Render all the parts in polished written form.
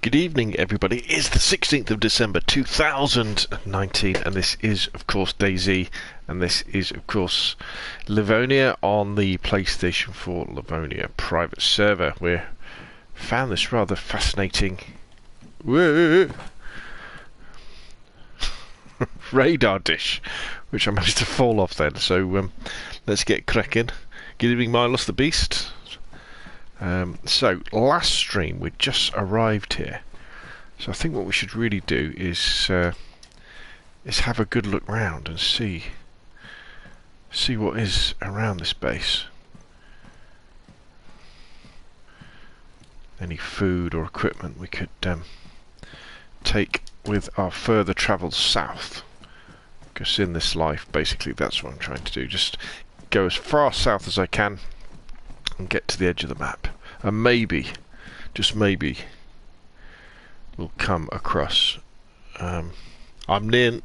Good evening, everybody. It is the 16th of December 2019, and this is, of course, DayZ, and this is, of course, Livonia on the PlayStation 4 Livonia private server. We found this rather fascinating radar dish, which I managed to fall off then. So let's get cracking. Good evening, Milos the Beast. So last stream we just arrived here, so I think what we should really do is have a good look round and see what is around this base. Any food or equipment we could take with our further travels south, because in this life basically that's what I'm trying to do, just go as far south as I can and get to the edge of the map, and maybe, just maybe, we'll come across. I'm near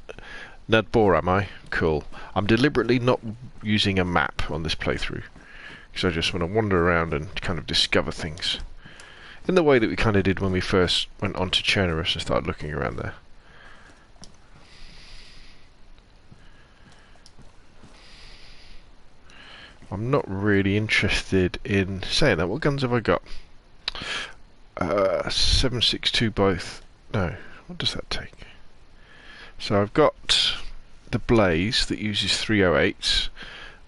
Nadbor, am I? Cool. I'm deliberately not using a map on this playthrough, because I just want to wander around and kind of discover things, in the way that we kind of did when we first went on to Chernerus and started looking around there. I'm not really interested in saying that. What guns have I got? 7.62 both. No, what does that take? So I've got the Blaze that uses 308s,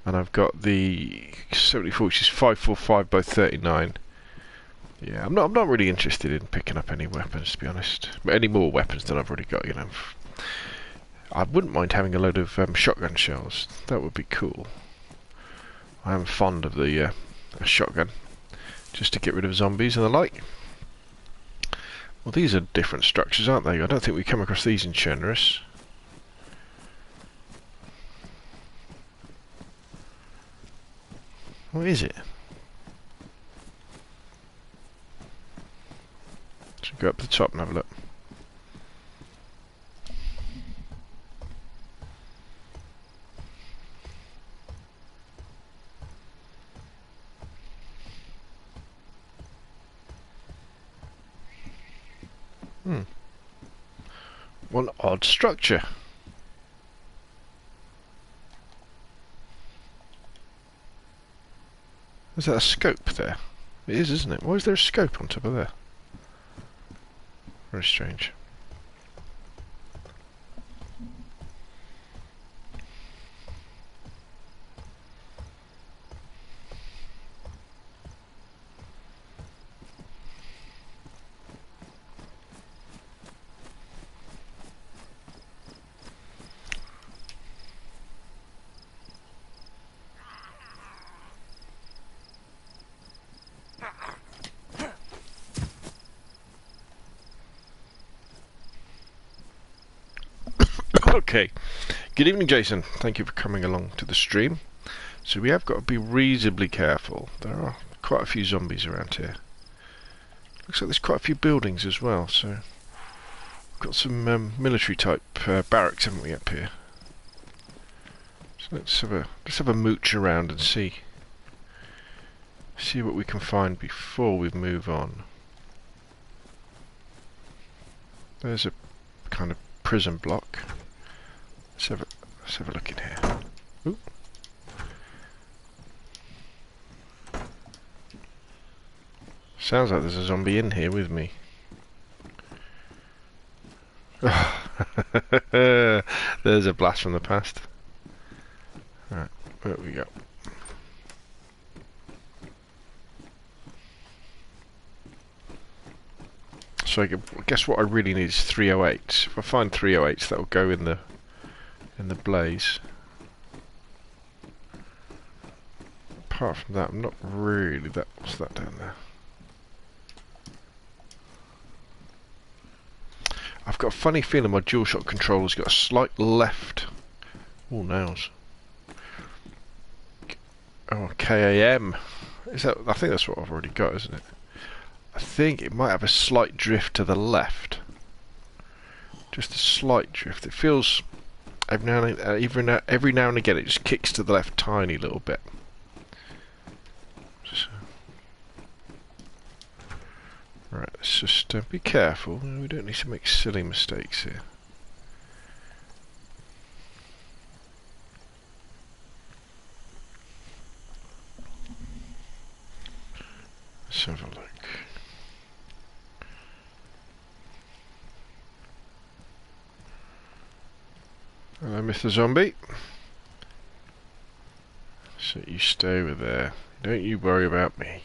and I've got the 74, which is 5.45 both 39. Yeah, I'm not really interested in picking up any weapons, to be honest. But any more weapons than I've already got, you know. I wouldn't mind having a load of shotgun shells. That would be cool. I am fond of the shotgun, just to get rid of zombies and the like. Well, these are different structures, aren't they? I don't think we come across these in Chernerus. What is it? Should go up to the top and have a look. One odd structure. Is that a scope there? It is, isn't it? Why is there a scope on top of there? Very strange. Okay, good evening, Jason. Thank you for coming along to the stream. So we have got to be reasonably careful. There are quite a few zombies around here. Looks like there's quite a few buildings as well. So we've got some military type barracks, haven't we, up here? So let's have a mooch around and see what we can find before we move on. There's a kind of prison block. Let's have a look in here. Ooh. Sounds like there's a zombie in here with me. There's a blast from the past. Right, where we go? So I guess what I really need is 308s. If I find 308s, that will go in the Blaze. Apart from that, I'm not really that. What's that down there? I've got a funny feeling my DualShock controller's got a slight left. Oh, nails. Oh, KAM. Is that? I think that's what I've already got, isn't it? I think it might have a slight drift to the left. Just a slight drift. It feels every now and again it just kicks to the left tiny little bit. Right, let's just be careful. We don't need to make silly mistakes here. Let's have a look. Hello, Mr. Zombie. So you stay over there. Don't you worry about me.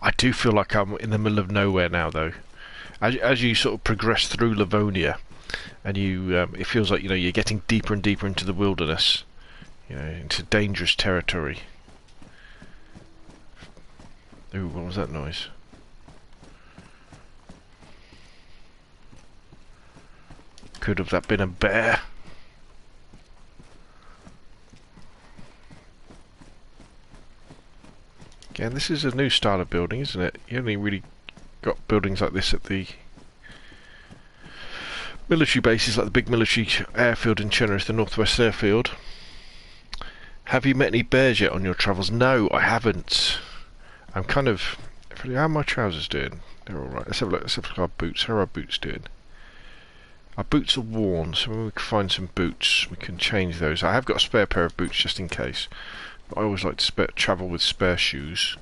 I do feel like I'm in the middle of nowhere now, though. As you sort of progress through Livonia, and it feels like you're getting deeper and deeper into the wilderness, into dangerous territory. Ooh, what was that noise? Could have that been a bear? Again, this is a new style of building, isn't it? You only really got buildings like this at the military bases, like the big military airfield in Chennerith, the Northwest Airfield. Have you met any bears yet on your travels? No, I haven't. I'm kind of... How are my trousers doing? They're alright. Let's have a look. Let's have a look at our boots. How are our boots doing? Our boots are worn, so when we can find some boots, we can change those. I have got a spare pair of boots just in case. I always like to travel with spare shoes.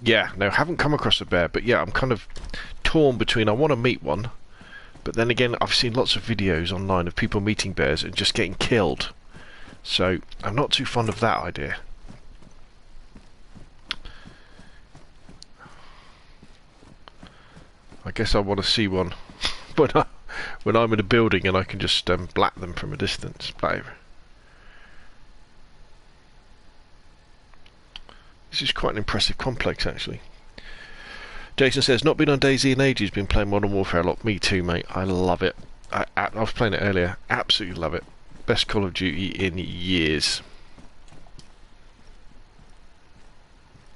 Yeah, no, haven't come across a bear, but yeah, I'm kind of torn between I want to meet one, but then again, I've seen lots of videos online of people meeting bears and just getting killed. So, I'm not too fond of that idea. I guess I want to see one when I'm in a building and I can just blat them from a distance. This is quite an impressive complex, actually. Jason says, not been on DayZ in ages, been playing Modern Warfare a lot. Me too, mate. I love it. I was playing it earlier. Absolutely love it. Best Call of Duty in years.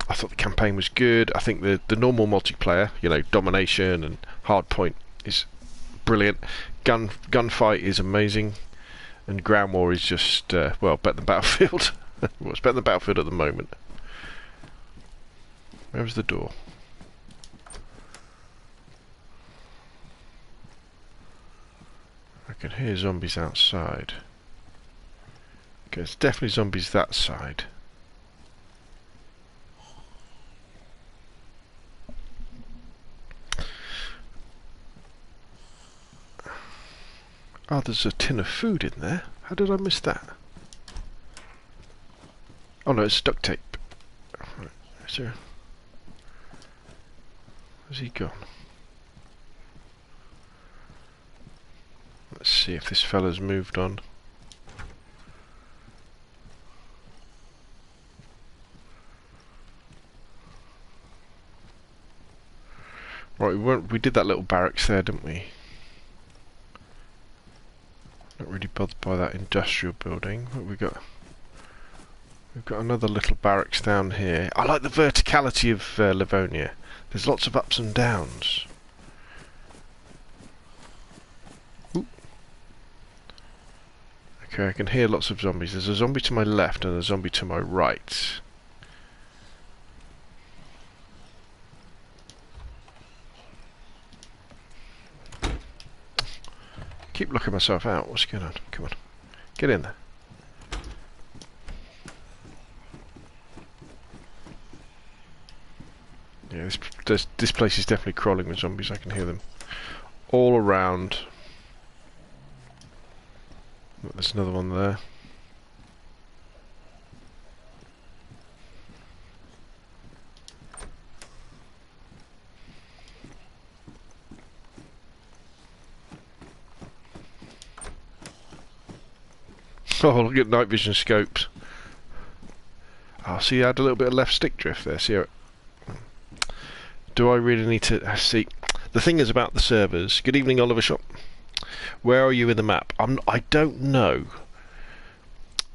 I thought the campaign was good. I think the normal multiplayer, domination and hardpoint is brilliant. Gunfight is amazing. And ground war is just, well, better than Battlefield. Well, it's better than Battlefield at the moment. Where's the door? I can hear zombies outside. Okay, it's definitely zombies that side. Oh, there's a tin of food in there. How did I miss that? Oh no, it's duct tape. Right, is there... Where's he gone? Let's see if this fella's moved on. Right, we did that little barracks there, didn't we? Not really bothered by that industrial building. What have we got? We've got another little barracks down here. I like the verticality of Livonia. There's lots of ups and downs. Ooh. Okay, I can hear lots of zombies. There's a zombie to my left and a zombie to my right. Keep looking myself out. What's going on? Come on. Get in there. Yeah, this place is definitely crawling with zombies. I can hear them all around. Look, there's another one there. Oh, look at night vision scopes. Oh, see, I had a little bit of left stick drift there. See how it... do I really need to see? The thing is about the servers. Good evening, Oliver Shop. Where are you in the map? I don't know.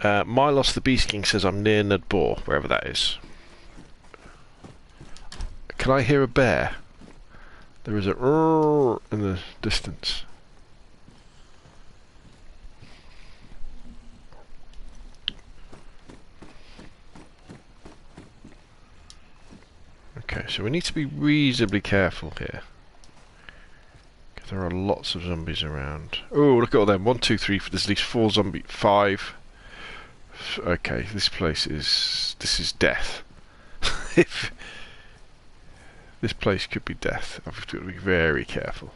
Milos the Beast King says I'm near Nudbor, wherever that is. Can I hear a bear? There is a in the distance. Okay, so we need to be reasonably careful here. Because there are lots of zombies around. Oh, look at all them. 1, 2, 3, there's at least 4 zombies. 5. Okay, this place is... This is death. If this place could be death. I've got to be very careful.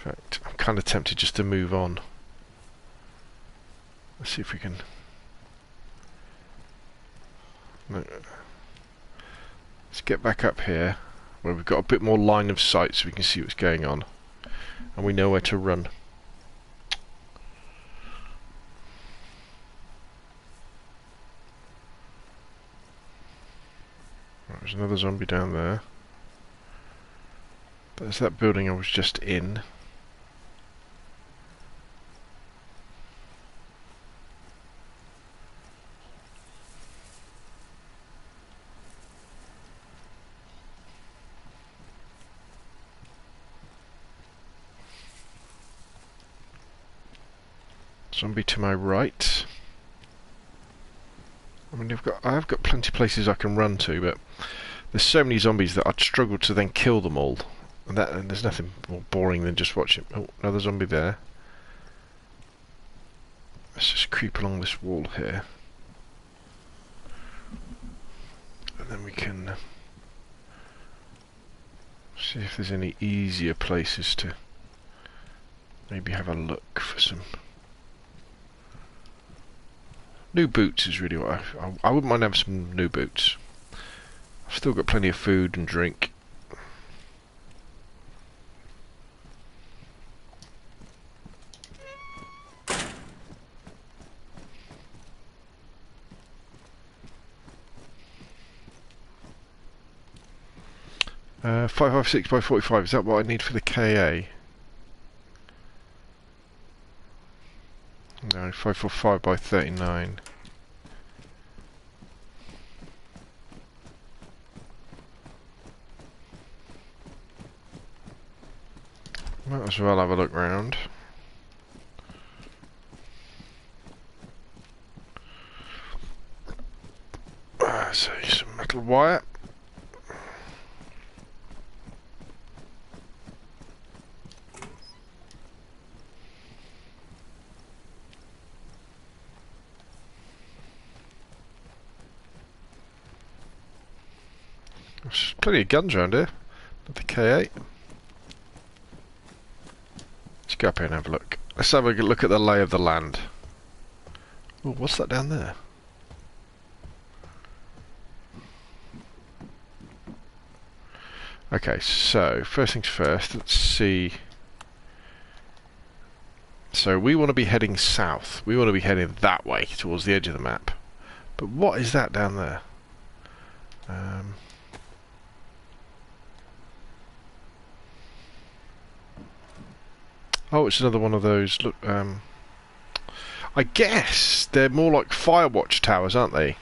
In fact, I'm kind of tempted just to move on. Let's see if we can... No. Let's get back up here, where we've got a bit more line of sight so we can see what's going on. And we know where to run. Right, there's another zombie down there. There's that building I was just in. Zombie to my right. I mean, I've got plenty of places I can run to, but there's so many zombies that I'd struggle to then kill them all. And there's nothing more boring than just watching. Oh, another zombie there. Let's just creep along this wall here. And then we can see if there's any easier places to maybe have a look for some... New boots is really what I wouldn't mind having some new boots. I've still got plenty of food and drink. Uh, 556 by 45, is that what I need for the KA? No, 545 by 39. Might as well have a look round. So some metal wire. There's plenty of guns around here. The K8. Let's go up here and have a look. Let's have a look at the lay of the land. Oh, what's that down there? Okay, so first things first, let's see. So we want to be heading south. We want to be heading that way towards the edge of the map. But what is that down there? Oh, it's another one of those. Look, I guess they're more like Firewatch towers, aren't they? Do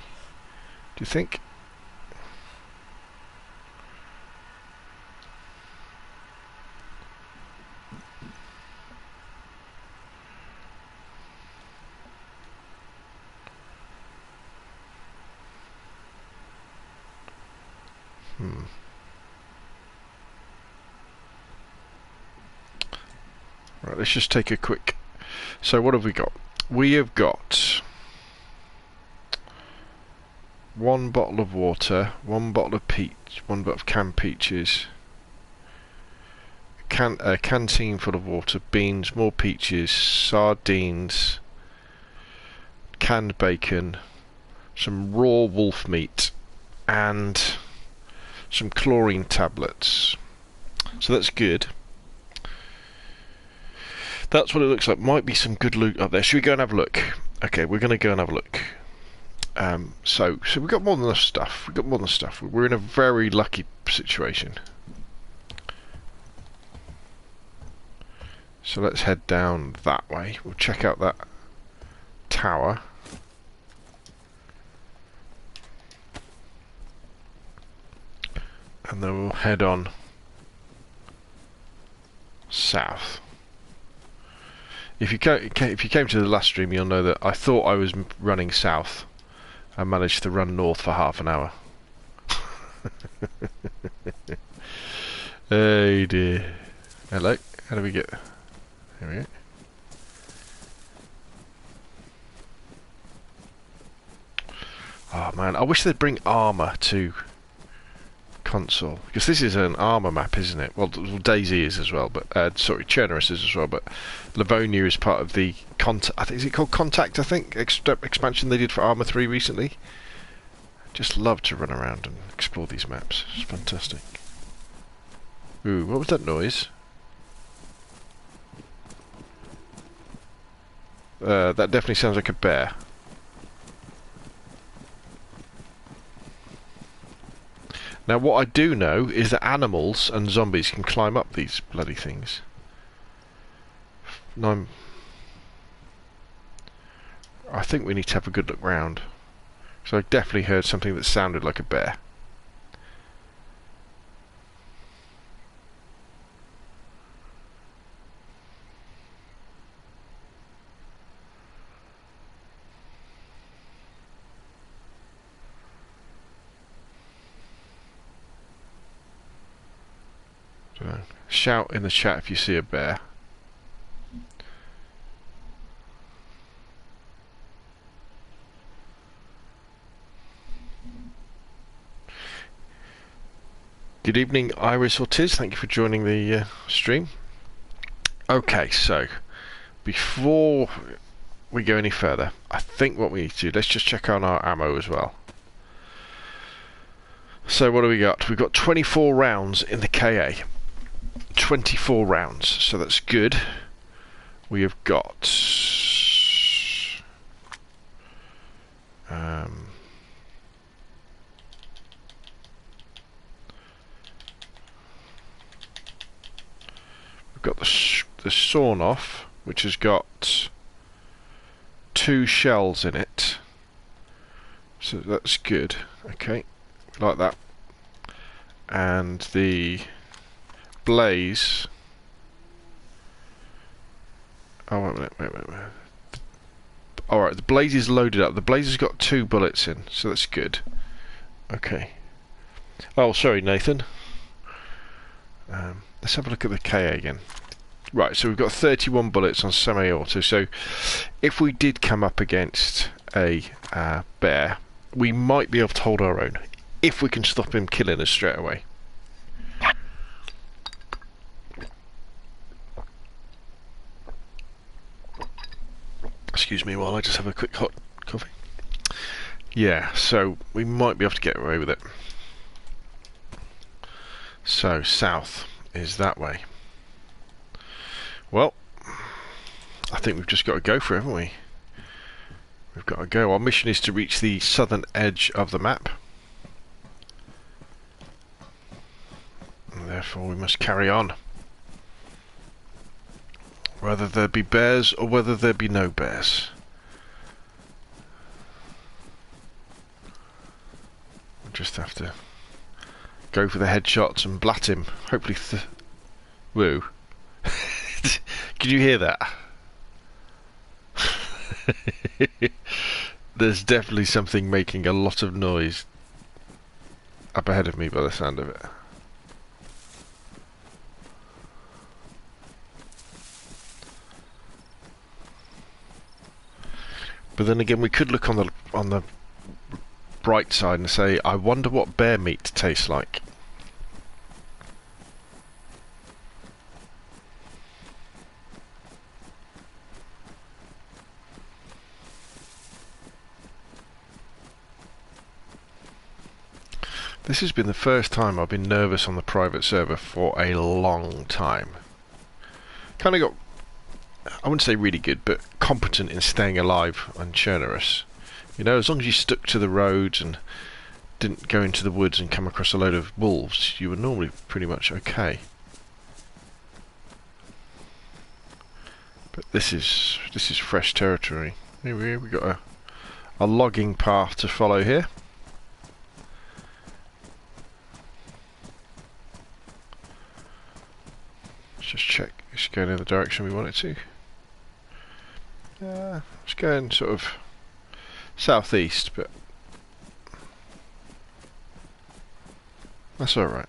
you think? Right, let's just take a quick... So what have we got? We have got 1 bottle of water, 1 bottle of peach, 1 bottle of canned peaches, a canteen full of water, beans, more peaches, sardines, canned bacon, some raw wolf meat, and some chlorine tablets. So that's good. That's what it looks like. Might be some good loot up there. Should we go and have a look? Okay, we're going to go and have a look. So we've got more than enough stuff. We've got more than stuff. We're in a very lucky situation. So let's head down that way. We'll check out that tower. And then we'll head on south. If you came to the last stream, you'll know that I thought I was running south. I managed to run north for half an hour. Oh dear. Hello. How do we get? There we go. Oh man, I wish they'd bring armour to console, because this is an armour map, isn't it? Well, DayZ is as well, but sorry, Chernerus is as well, but Livonia is part of the I think, is it called Contact? I think expansion they did for Armour 3 recently. Just love to run around and explore these maps. It's fantastic. Ooh, what was that noise? That definitely sounds like a bear. Now what I do know is that animals and zombies can climb up these bloody things. No, I think we need to have a good look round. So I definitely heard something that sounded like a bear. So, shout in the chat if you see a bear. Good evening, Iris Ortiz. Thank you for joining the stream. Okay, so before we go any further, I think what we need to do, let's just check on our ammo as well. So what do we got? We've got 24 rounds in the KA. 24 rounds, so that's good. We have got we've got the sawn off, which has got 2 shells in it, so that's good. Okay, like that. And the blaze. Oh, wait a minute, wait. Alright, the blaze is loaded up. The blaze has got 2 bullets in, so that's good. Okay. Oh, sorry, Nathan. Let's have a look at the KA again. Right, so we've got 31 bullets on semi-auto, so if we did come up against a bear, we might be able to hold our own, if we can stop him killing us straight away. Excuse me while I just have a quick hot coffee. Yeah, so we might be able to get away with it. So, south is that way. Well, I think we've just got to go for it, haven't we? We've got to go. Our mission is to reach the southern edge of the map. And therefore we must carry on. Whether there be bears or whether there be no bears. We'll just have to go for the headshots and blat him. Hopefully woo. Could you hear that? There's definitely something making a lot of noise up ahead of me by the sound of it. But then again, we could look on the bright side and say, I wonder what bear meat tastes like. This has been the first time I've been nervous on the private server for a long time. Kind of got, I wouldn't say really good, but competent in staying alive on Chernerus. You know, as long as you stuck to the roads and didn't go into the woods and come across a load of wolves, you were normally pretty much okay. But this is fresh territory. Here we got a logging path to follow here. Let's just check it's going in the direction we want it to. It's going sort of southeast, but that's alright.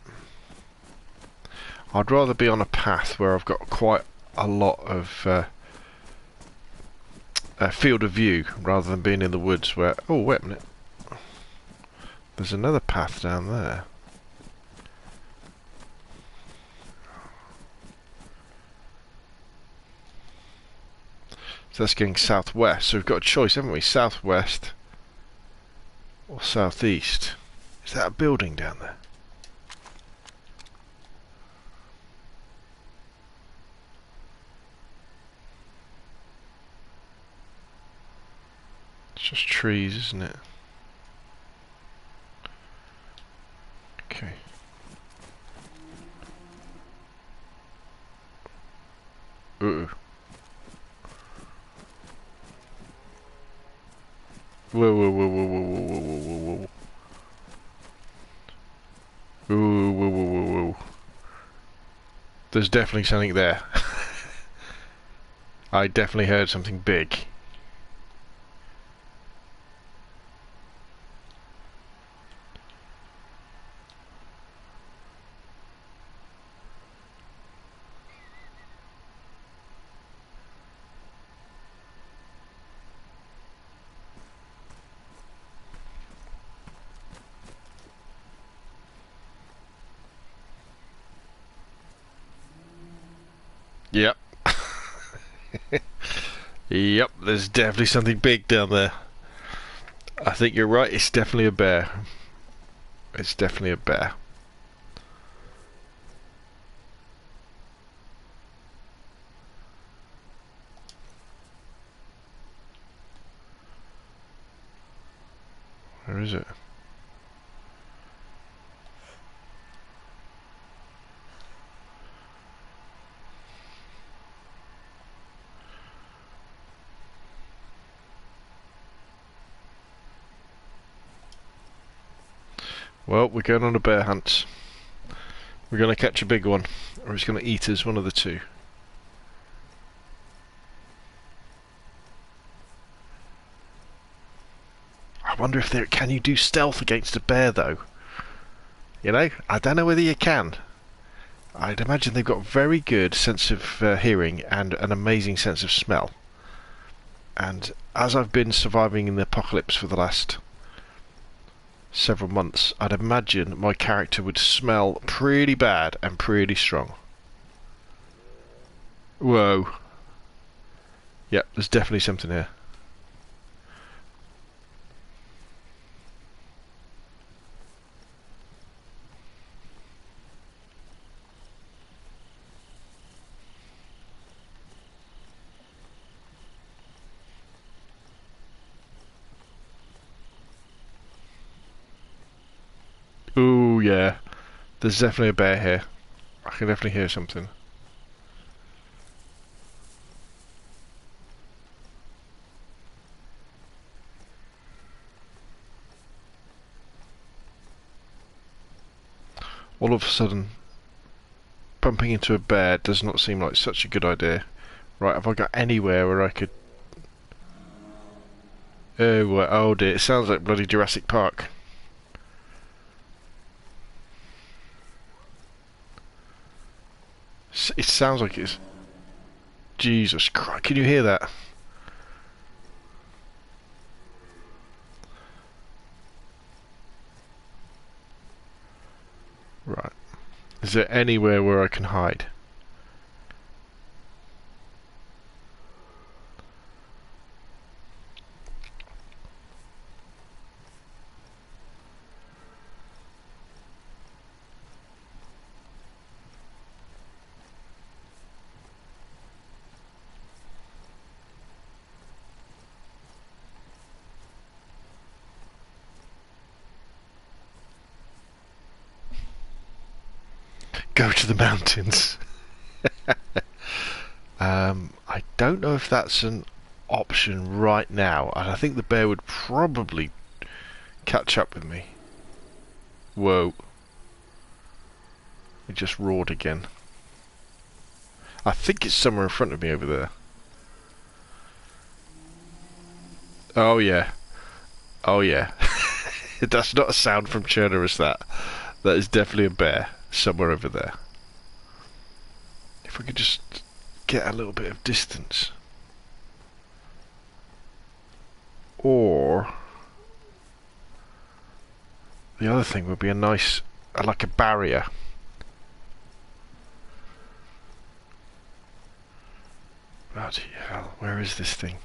I'd rather be on a path where I've got quite a lot of field of view rather than being in the woods where... Oh, wait a minute. There's another path down there. So that's going southwest. So we've got a choice, haven't we? Southwest or southeast. Is that a building down there? It's just trees, isn't it? Okay. Ooh. Whoa, whoa, whoa, whoa, whoa, whoa, whoa, whoa, whoa. Ooh, whoa, whoa, whoa, whoa. There's definitely something there. I definitely heard something big. Yep. Yep, there's definitely something big down there. I think you're right, it's definitely a bear. It's definitely a bear. Where is it? Well, we're going on a bear hunt. We're going to catch a big one, or it's going to eat us, one of the two. I wonder if there can you do stealth against a bear though? You know, I don't know whether you can. I'd imagine they've got a very good sense of hearing and an amazing sense of smell. And as I've been surviving in the apocalypse for the last several months, I'd imagine my character would smell pretty bad and pretty strong. Whoa. Yep, there's definitely something here. Ooh, yeah. There's definitely a bear here. I can definitely hear something. All of a sudden, bumping into a bear does not seem like such a good idea. Right, have I got anywhere where I could... Oh dear, it sounds like bloody Jurassic Park. It sounds like it's... Jesus Christ, can you hear that? Right. Is there anywhere where I can hide? go to the mountains. I don't know if that's an option right now, and I think the bear would probably catch up with me. Whoa. It just roared again. I think it's somewhere in front of me over there. Oh yeah. Oh yeah. That's not a sound from Chernobyl, that. That is definitely a bear somewhere over there. If we could just get a little bit of distance. Or the other thing would be a nice, like a barrier. Bloody hell, where is this thing?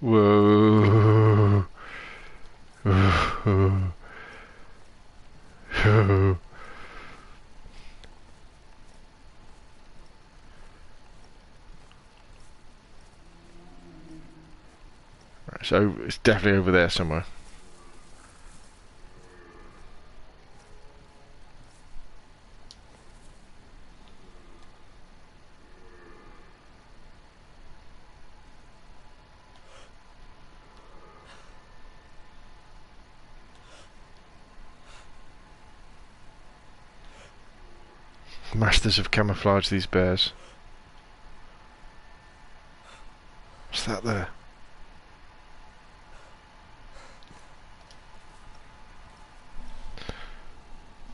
Whoa. Whoa. Whoa. Right, so it's definitely over there somewhere. Masters of camouflage, these bears. What's that there?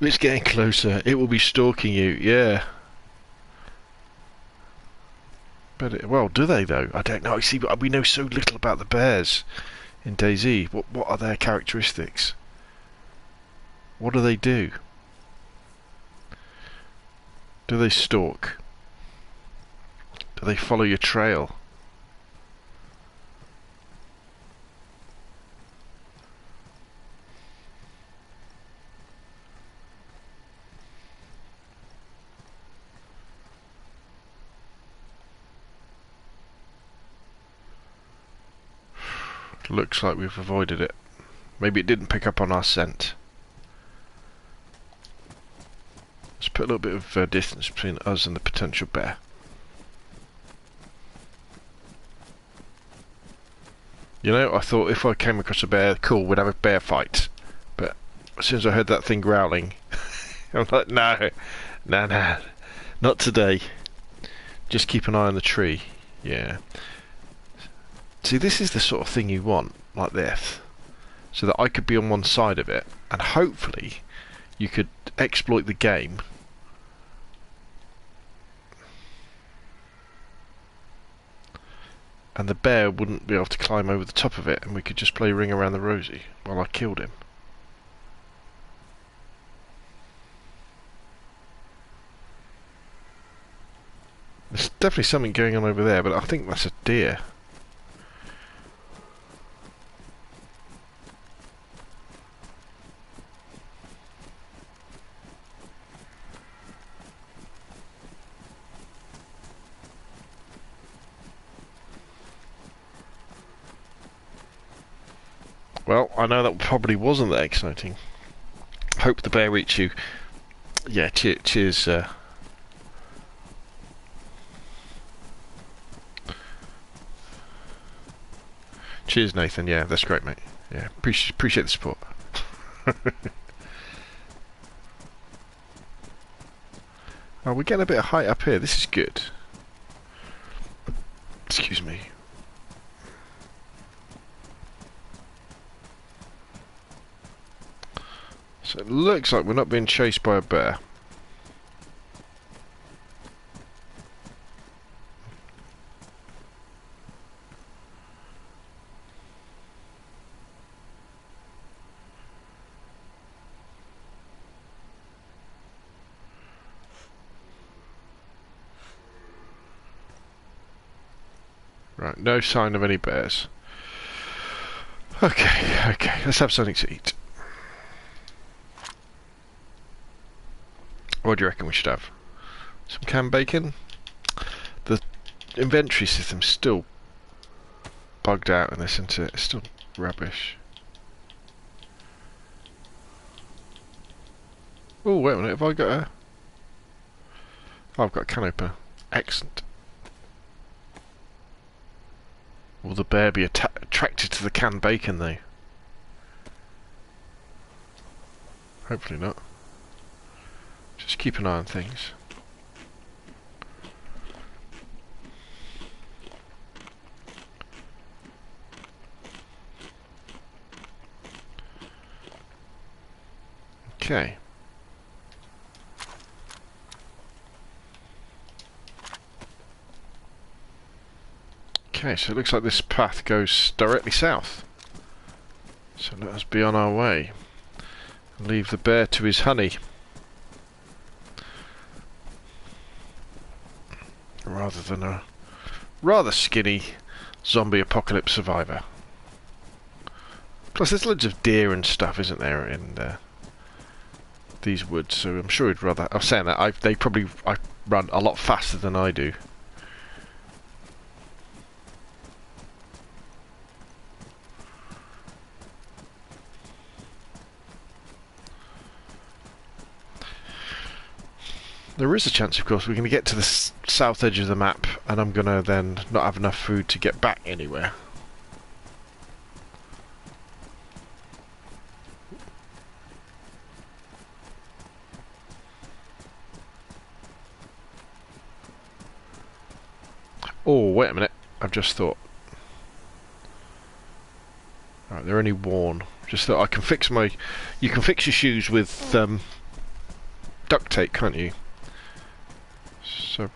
It's getting closer. It will be stalking you, yeah. But well, do they though? I don't know. See, we know so little about the bears in DayZ. What are their characteristics? What do they do? Do they stalk? Do they follow your trail? Looks like we've avoided it. Maybe it didn't pick up on our scent. Let's put a little bit of distance between us and the potential bear. You know, I thought if I came across a bear, cool, we'd have a bear fight. But as soon as I heard that thing growling, I'm like, no, not today. Just keep an eye on the tree. Yeah. See, this is the sort of thing you want, like this. So that I could be on one side of it, and hopefully you could exploit the game. And the bear wouldn't be able to climb over the top of it, and we could just play Ring Around the Rosie while I killed him. There's definitely something going on over there, but I think that's a deer. Well, I know that probably wasn't that exciting. Hope the bear eats you. Yeah, cheers. Cheers, Nathan. Yeah, that's great, mate. Yeah, appreciate the support. Oh, we're getting a bit of height up here. This is good. Excuse me. So it looks like we're not being chased by a bear. Right, no sign of any bears. Okay, let's have something to eat. What do you reckon we should have? Some canned bacon? The inventory system's still bugged out in this, isn't it? It's still rubbish. Oh, wait a minute, have I got a... Oh, I've got a can opener. Excellent. Will the bear be attracted to the canned bacon, though? Hopefully not. Just keep an eye on things. Okay. Okay, so it looks like this path goes directly south. So let us be on our way. Leave the bear to his honey. Rather than a rather skinny zombie apocalypse survivor. Plus there's loads of deer and stuff, isn't there, in these woods, so I'm sure he'd rather... I'm saying that, they probably run a lot faster than I do. There is a chance, of course, we're going to get to the south edge of the map, and I'm going to then not have enough food to get back anywhere. Oh, wait a minute. I've just thought. Right, they're only worn. Just thought I can fix my... You can fix your shoes with duct tape, can't you? So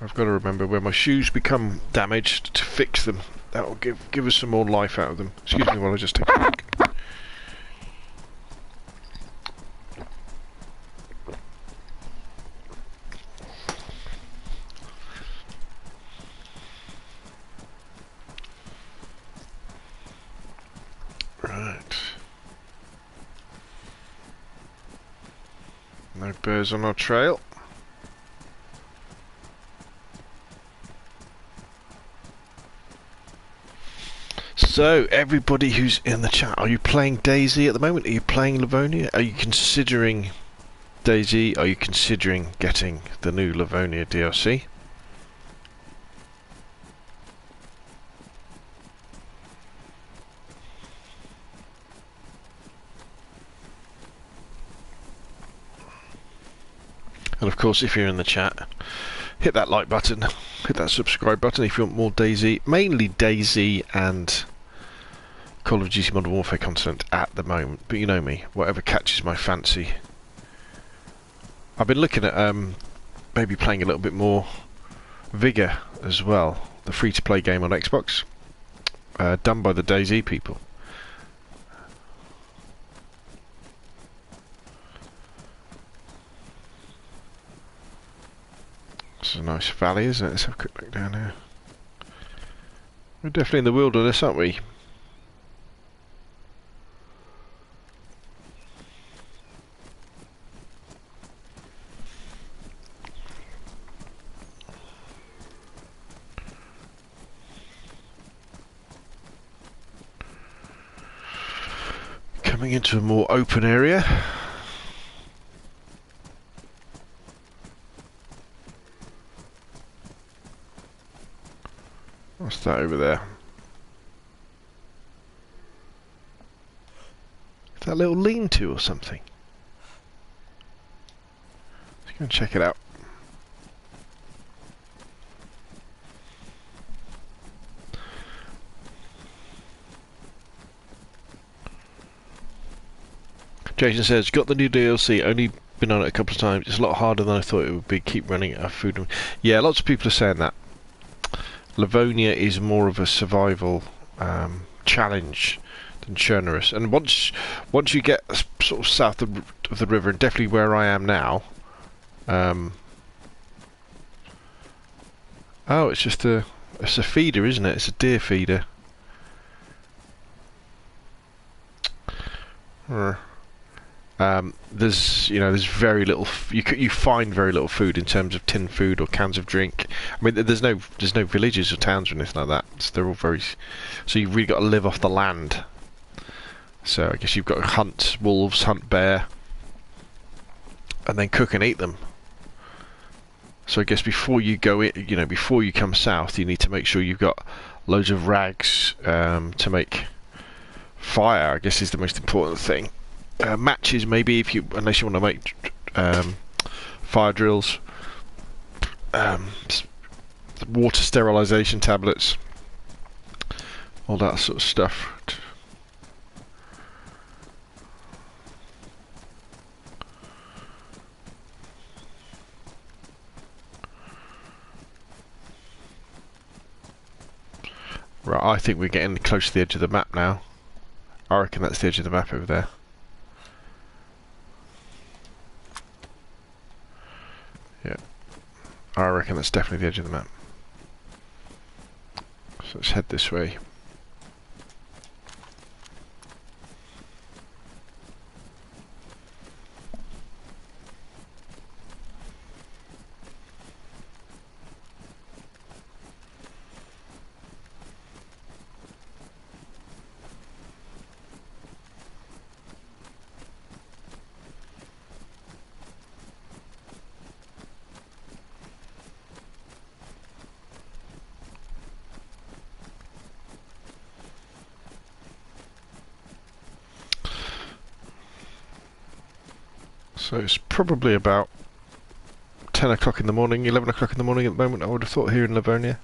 I've got to remember when my shoes become damaged to fix them. That will give us some more life out of them. Excuse me while I just take a look. Right. No bears on our trail. So, everybody who's in the chat, are you playing DayZ at the moment? Are you playing Livonia? Are you considering DayZ? Are you considering getting the new Livonia DLC? And of course, if you're in the chat, hit that like button, hit that subscribe button if you want more DayZ, mainly DayZ and Call of Duty Modern Warfare content at the moment, but you know me, whatever catches my fancy. I've been looking at maybe playing a little bit more Vigor as well, the free-to-play game on Xbox, done by the DayZ people. It's a nice valley, isn't it? Let's have a quick look down here. We're definitely in the wilderness, aren't we? Coming into a more open area. What's that over there? Is that a little lean-to or something? Let's go and check it out. Jason says, got the new DLC, only been on it a couple of times. It's a lot harder than I thought it would be. Keep running out of food. Yeah, lots of people are saying that. Livonia is more of a survival challenge than Chernerus. And once you get sort of south of the river, and definitely where I am now, oh, it's just it's a feeder, isn't it? It's a deer feeder. There's very little. You find very little food in terms of tin food or cans of drink. I mean, there's no villages or towns or anything like that. So they're all very. So you've really got to live off the land. So I guess you've got to hunt wolves, hunt bear, and then cook and eat them. So I guess before you go in, before you come south, you need to make sure you've got loads of rags to make fire. I guess is the most important thing. Matches, maybe, unless you want to make fire drills, water sterilization tablets, all that sort of stuff. Right, I think we're getting close to the edge of the map now. I reckon that's the edge of the map over there. Yeah, I reckon that's definitely the edge of the map. So let's head this way. So it's probably about 10 o'clock in the morning, 11 o'clock in the morning at the moment, I would have thought, here in Livonia.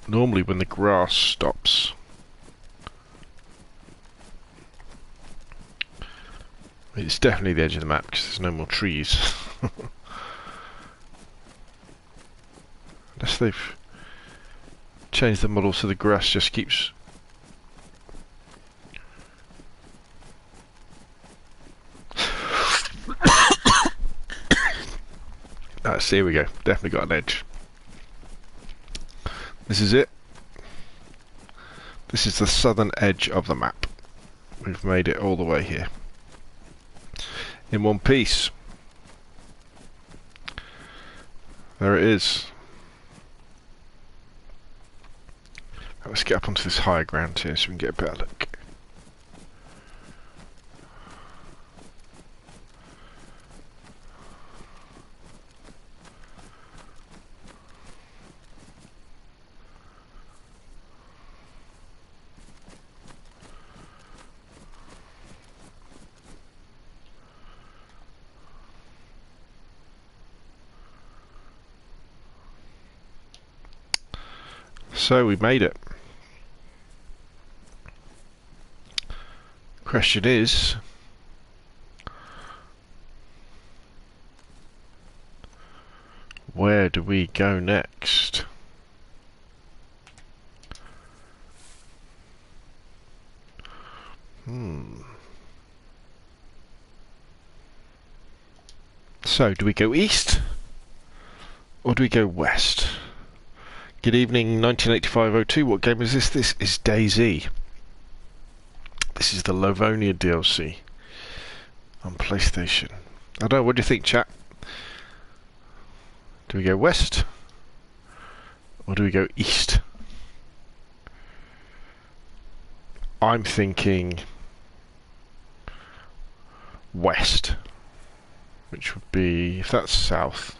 Normally when the grass stops, it's definitely the edge of the map because there's no more trees. Unless they've changed the model so the grass just keeps... Here we go, definitely got an edge. This is it. This is the southern edge of the map. We've made it all the way here. In one piece. There it is. Let's get up onto this higher ground here so we can get a better look. So we made it. Question is, where do we go next? So, do we go east or do we go west? Good evening, 1985-02. What game is this? This is DayZ. This is the Livonia DLC on PlayStation. I don't know, what do you think, chat? Do we go west or do we go east? I'm thinking west, which would be, if that's south,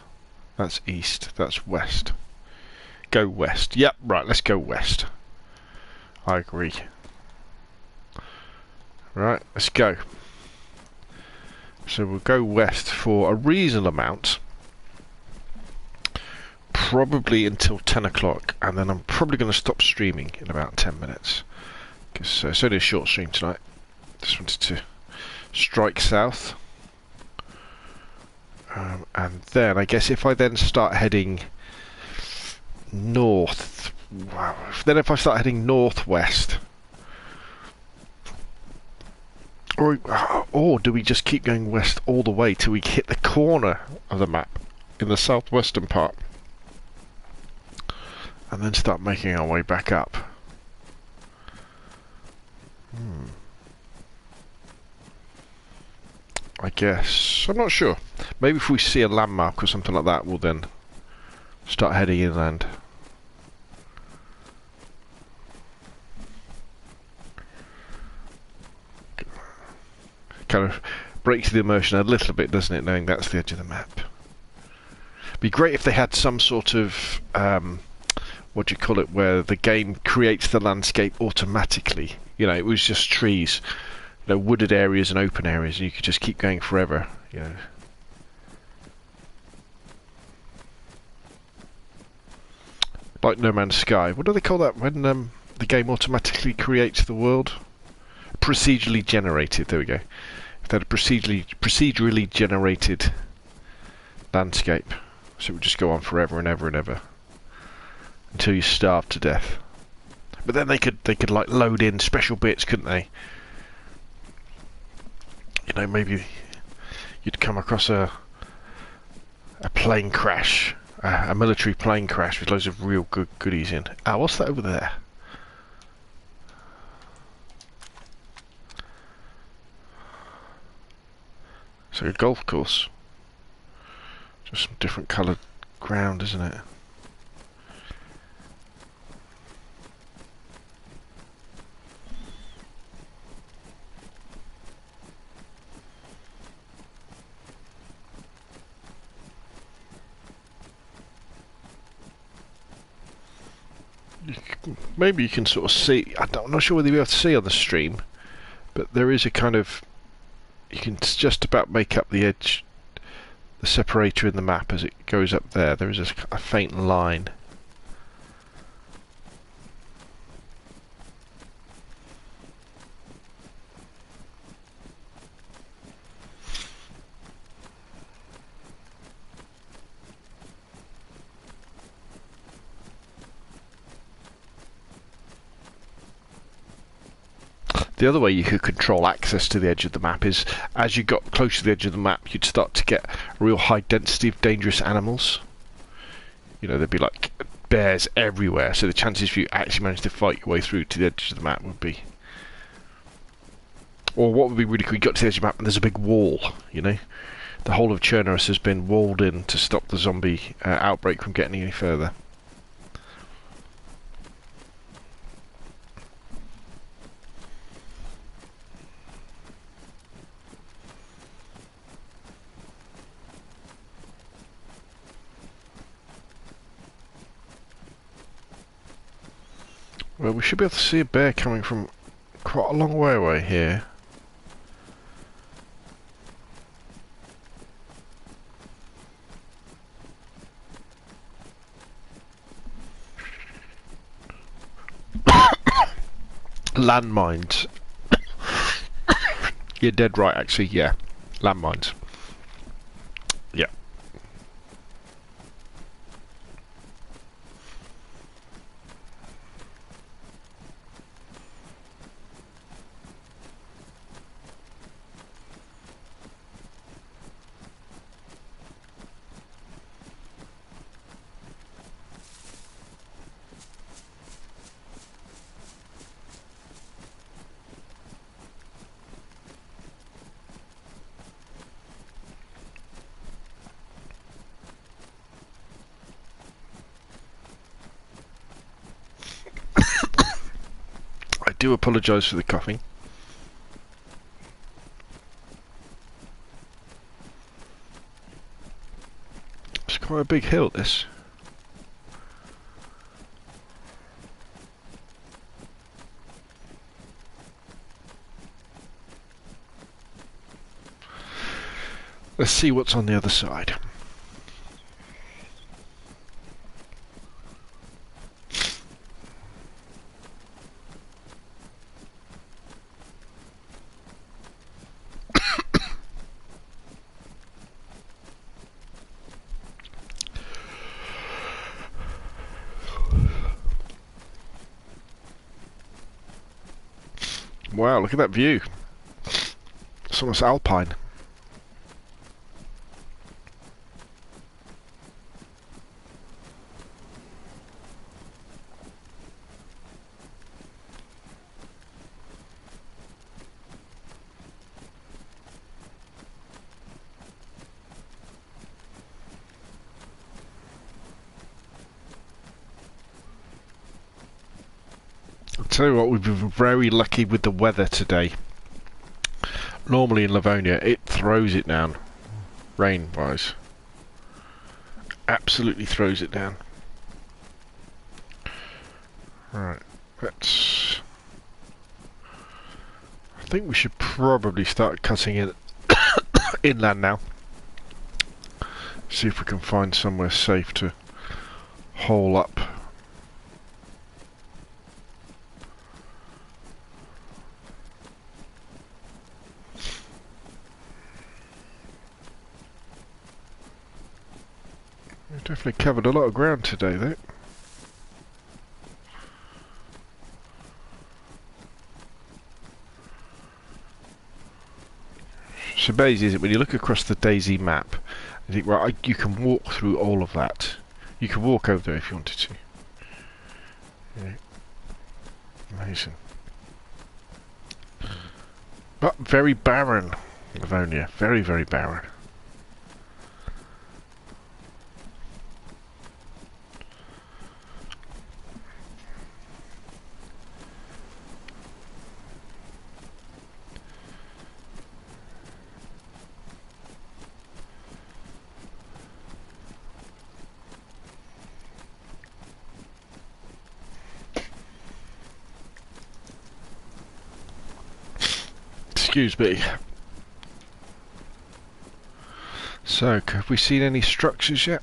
that's east, that's west. Go west. Yep, right, let's go west. I agree. Right, let's go. So we'll go west for a reasonable amount. Probably until 10 o'clock, and then I'm probably going to stop streaming in about 10 minutes. Because it's only a short stream tonight. Just wanted to strike south. And then, I guess if I then start heading north... Wow. Then if I start heading northwest... Or do we just keep going west all the way till we hit the corner of the map in the southwestern part? And then start making our way back up. I guess. I'm not sure. Maybe if we see a landmark or something like that, we'll then start heading inland. Kind of breaks the immersion a little bit, doesn't it, knowing that's the edge of the map. Be great if they had some sort of what do you call it, where the game creates the landscape automatically. You know, it was just trees, you know, wooded areas and open areas, and you could just keep going forever. You know. Like No Man's Sky. What do they call that when the game automatically creates the world? Procedurally generated. There we go. If they had a procedurally generated landscape, so it would just go on forever and ever and ever until you starve to death. But then they could like load in special bits, couldn't they? You know, maybe you'd come across a plane crash, a military plane crash with loads of real good goodies in. Ah, what's that over there? It's like a golf course. Just some different coloured ground, isn't it? Maybe you can sort of see. I'm not sure whether you'll be able to see on the stream, but there is a kind of. You can just about make up the edge, the separator in the map as it goes up there. There is a faint line. The other way you could control access to the edge of the map is, as you got close to the edge of the map, you'd start to get a real high density of dangerous animals. You know, there'd be like bears everywhere, so the chances for you actually managing to fight your way through to the edge of the map would be... Or what would be really cool, you got to the edge of the map and there's a big wall, you know? The whole of Chernobyl has been walled in to stop the zombie outbreak from getting any further. Well, we should be able to see a bear coming from quite a long way away here. Landmines. You're dead right, actually, yeah. Landmines. Yeah. do apologise for the coughing. It's quite a big hill, this. Let's see what's on the other side. Wow, look at that view. It's almost alpine. I'll tell you what, we've been very lucky with the weather today. Normally in Livonia, it throws it down, rain-wise. Absolutely throws it down. Right, let's... I think we should probably start cutting in inland now. See if we can find somewhere safe to hole up. We've definitely covered a lot of ground today, though. It's amazing, isn't it? When you look across the DayZ map, you think, right, you can walk through all of that. You can walk over there if you wanted to. Yeah. Amazing. But very barren, Livonia. Very, very barren. Excuse me. So, have we seen any structures yet?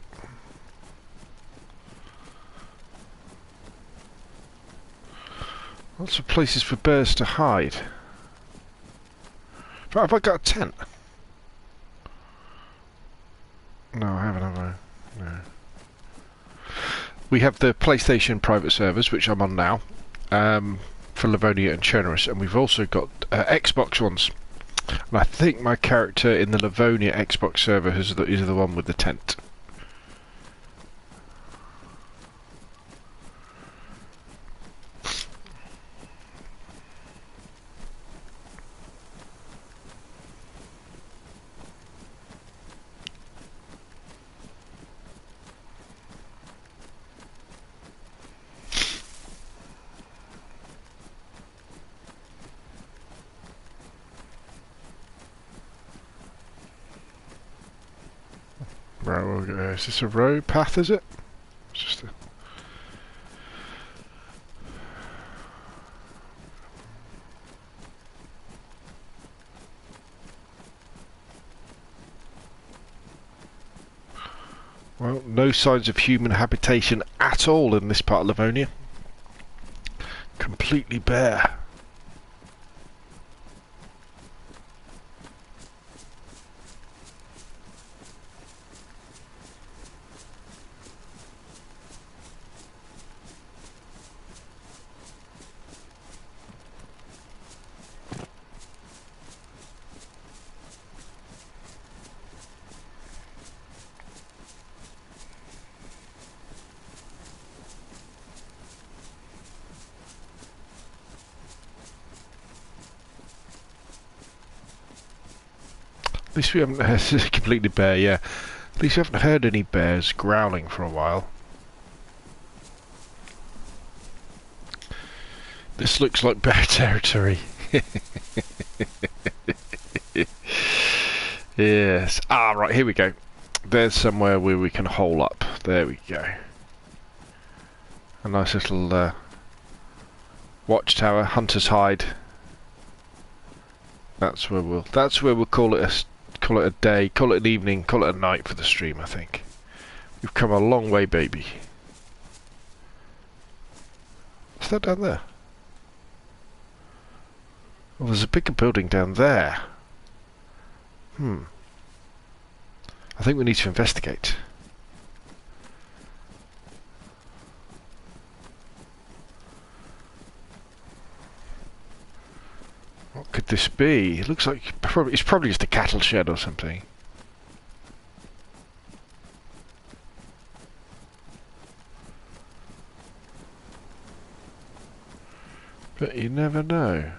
Lots of places for bears to hide. But have I got a tent? No, I haven't, have I? No. We have the PlayStation private servers, which I'm on now. For Livonia and Generous, and we've also got Xbox ones. And I think my character in the Livonia Xbox server is the one with the tent. Right, we'll go. Is this a road path, is it? It's just a... Well, no signs of human habitation at all in this part of Livonia. Completely bare. At least we haven't heard, completely bare, yeah. At least we haven't heard any bears growling for a while. This looks like bear territory. Yes. Ah, right, here we go. There's somewhere where we can hole up. There we go. A nice little watchtower, hunter's hide. That's where we'll call it a day, call it an evening, call it a night for the stream, I think. We've come a long way, baby. What's that down there? Well, there's a bigger building down there. I think we need to investigate. What could this be? It looks like it's probably just a cattle shed or something. But you never know.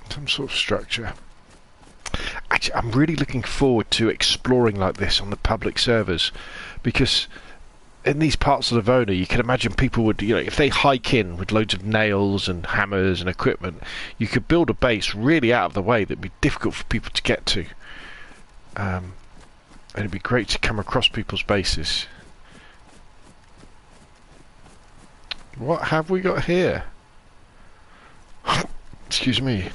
Some sort of structure. Actually, I'm really looking forward to exploring like this on the public servers, because in these parts of Livonia, you can imagine people would, you know, if they hike in with loads of nails and hammers and equipment, you could build a base really out of the way that'd be difficult for people to get to. And it'd be great to come across people's bases. What have we got here? Excuse me.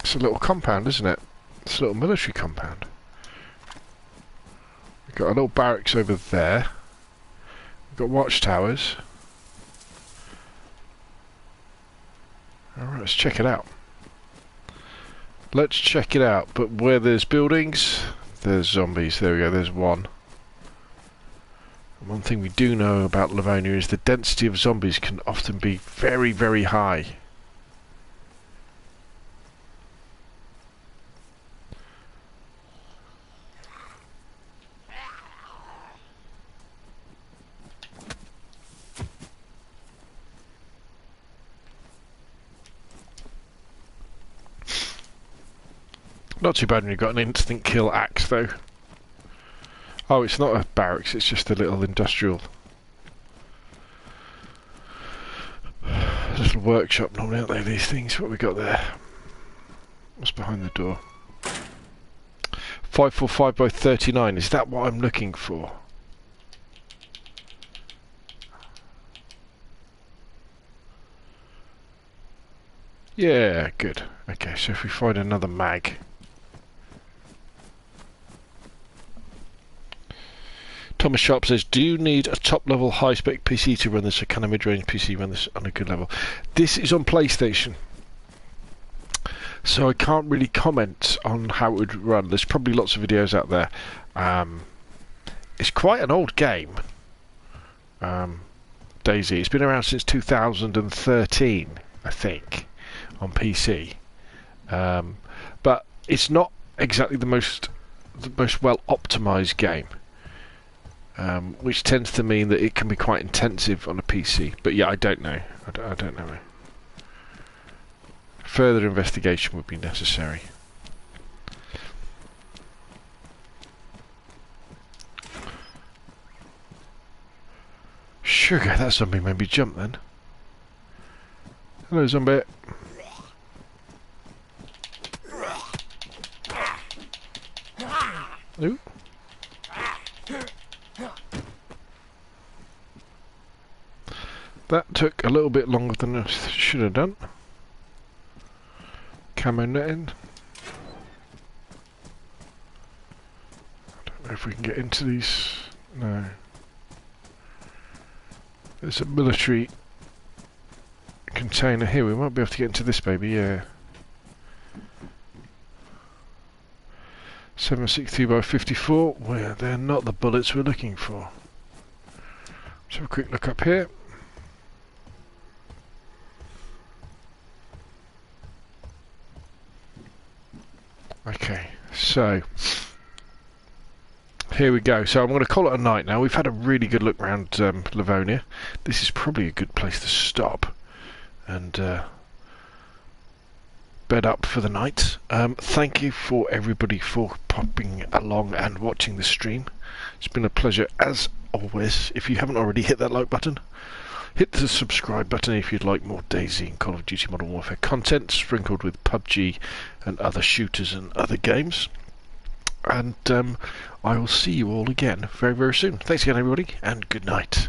It's a little compound, isn't it? It's a little military compound. We've got a little barracks over there. We've got watchtowers. Alright, let's check it out. Let's check it out. But where there's buildings, there's zombies. There we go, there's one. And one thing we do know about Livonia is the density of zombies can often be very, very high. Not too bad when you've got an instant kill axe though. Oh, it's not a barracks, it's just a little industrial little workshop normally, aren't they, these things? What we got there? What's behind the door? 545 by 39, is that what I'm looking for? Yeah, good. Okay, so if we find another mag. Thomas Sharp says, do you need a top-level high-spec PC to run this, or can a mid-range PC run this on a good level? This is on PlayStation, so I can't really comment on how it would run. There's probably lots of videos out there. It's quite an old game, DayZ. It's been around since 2013, I think, on PC. But it's not exactly the most well-optimized game. Which tends to mean that it can be quite intensive on a PC. But yeah, I don't know. I don't know. Further investigation would be necessary. Sugar, that zombie made me jump then. Hello, zombie. Ooh. That took a little bit longer than I should have done. Camo netting. I don't know if we can get into these. No. There's a military container here. We might be able to get into this baby, yeah. 762 by 54. Well, they're not the bullets we're looking for. Let's have a quick look up here. Okay, so here we go. So I'm going to call it a night now. We've had a really good look around Livonia. This is probably a good place to stop and bed up for the night. Thank you for everybody for popping along and watching the stream. It's been a pleasure as always. If you haven't already, hit that like button. Hit the subscribe button if you'd like more DayZ and Call of Duty Modern Warfare content, sprinkled with PUBG and other shooters and other games. And I will see you all again very, very soon. Thanks again, everybody, and good night.